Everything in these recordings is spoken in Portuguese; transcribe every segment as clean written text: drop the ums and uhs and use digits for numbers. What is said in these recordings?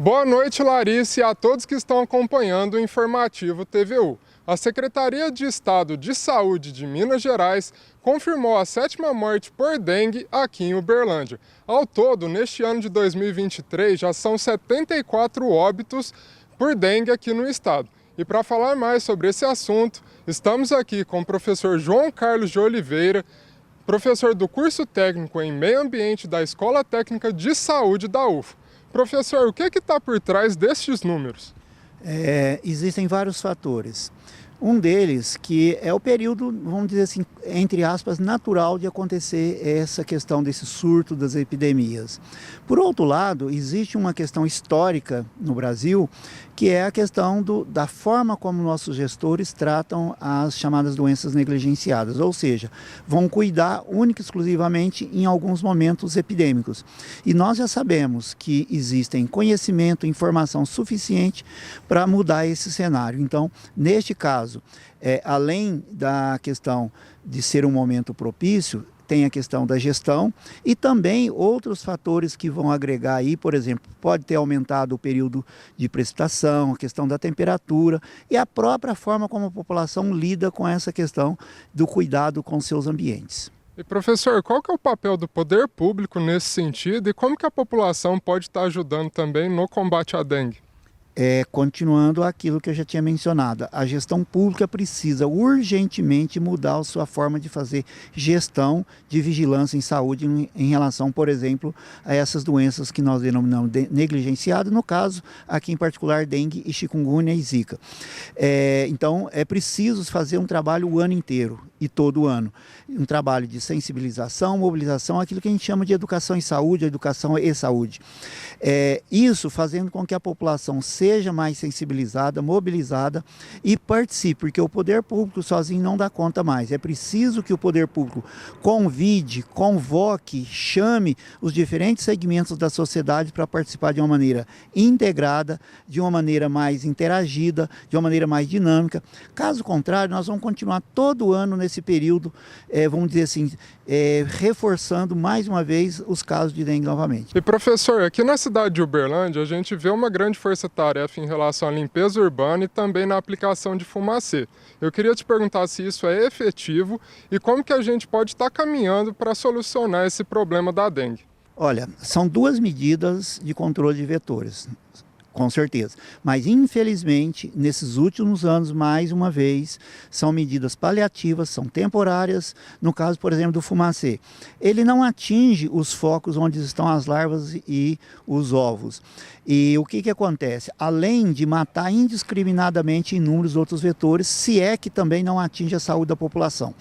Boa noite, Larissa, e a todos que estão acompanhando o Informativo TVU. A Secretaria de Estado de Saúde de Minas Gerais confirmou a 7ª morte por dengue aqui em Uberlândia. Ao todo, neste ano de 2023, já são 74 óbitos por dengue aqui no estado. E para falar mais sobre esse assunto, estamos aqui com o professor João Carlos de Oliveira, professor do curso técnico em Meio Ambiente da Escola Técnica de Saúde da UFO. Professor, o que está por trás destes números? Existem vários fatores. Um deles que é o período, vamos dizer assim, entre aspas, natural de acontecer essa questão desse surto das epidemias. Por outro lado, existe uma questão histórica no Brasil, que é a questão da forma como nossos gestores tratam as chamadas doenças negligenciadas, ou seja, vão cuidar única e exclusivamente em alguns momentos epidêmicos. E nós já sabemos que existem conhecimento e informação suficiente para mudar esse cenário. Então, neste caso, além da questão de ser um momento propício, tem a questão da gestão e também outros fatores que vão agregar aí, por exemplo, pode ter aumentado o período de precipitação, a questão da temperatura e a própria forma como a população lida com essa questão do cuidado com seus ambientes. E professor, qual que é o papel do poder público nesse sentido e como que a população pode estar ajudando também no combate à dengue? Continuando aquilo que eu já tinha mencionado, a gestão pública precisa urgentemente mudar a sua forma de fazer gestão de vigilância em saúde em relação, por exemplo, a essas doenças que nós denominamos de negligenciadas, no caso, aqui em particular, dengue e chikungunya e zika. Então, é preciso fazer um trabalho o ano inteiro e todo ano. Um trabalho de sensibilização, mobilização, aquilo que a gente chama de educação em saúde, educação e saúde. Isso fazendo com que a população seja mais sensibilizada, mobilizada e participe, porque o poder público sozinho não dá conta mais. É preciso que o poder público convide, convoque, chame os diferentes segmentos da sociedade para participar de uma maneira integrada, de uma maneira mais interagida, de uma maneira mais dinâmica. Caso contrário, nós vamos continuar todo ano nesse período, vamos dizer assim, reforçando mais uma vez os casos de dengue novamente. E professor, aqui na cidade de Uberlândia, a gente vê uma grande força-tarefa em relação à limpeza urbana e também na aplicação de fumacê. Eu queria te perguntar se isso é efetivo e como que a gente pode estar caminhando para solucionar esse problema da dengue. Olha, são duas medidas de controle de vetores. Com certeza, mas infelizmente nesses últimos anos, mais uma vez, são medidas paliativas, são temporárias, no caso, por exemplo, do fumacê. Ele não atinge os focos onde estão as larvas e os ovos. E o que acontece? Além de matar indiscriminadamente inúmeros outros vetores, se é que também não atinge a saúde da população.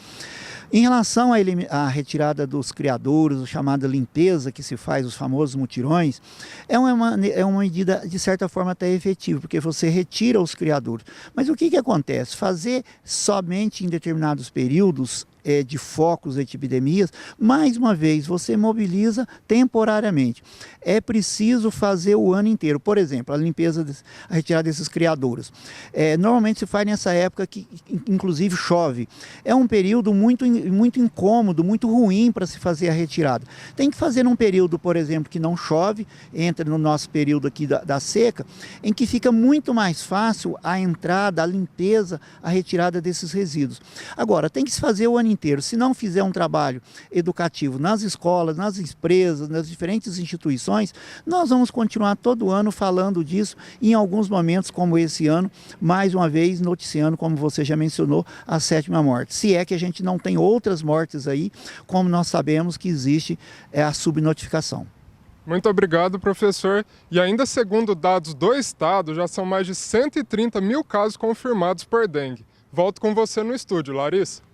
Em relação à retirada dos criadouros, a chamada limpeza que se faz, os famosos mutirões, é uma medida de certa forma até efetiva, porque você retira os criadouros. Mas o que acontece? Fazer somente em determinados períodos de focos de epidemias, mais uma vez, você mobiliza temporariamente. É preciso fazer o ano inteiro. Por exemplo, a limpeza, a retirada desses criadouros. Normalmente se faz nessa época que, inclusive, chove. É um período muito incômodo, muito ruim para se fazer a retirada. Tem que fazer num período, por exemplo, que não chove, entra no nosso período aqui da seca, em que fica muito mais fácil a entrada, a limpeza, a retirada desses resíduos. Agora, tem que se fazer o ano inteiro. Se não fizer um trabalho educativo nas escolas, nas empresas, nas diferentes instituições, nós vamos continuar todo ano falando disso, em alguns momentos como esse ano, mais uma vez noticiando, como você já mencionou, a 7ª morte. Se é que a gente não tem outras mortes aí, como nós sabemos que existe a subnotificação. Muito obrigado, professor. E ainda segundo dados do estado, já são mais de 130 mil casos confirmados por dengue. Volto com você no estúdio, Larissa.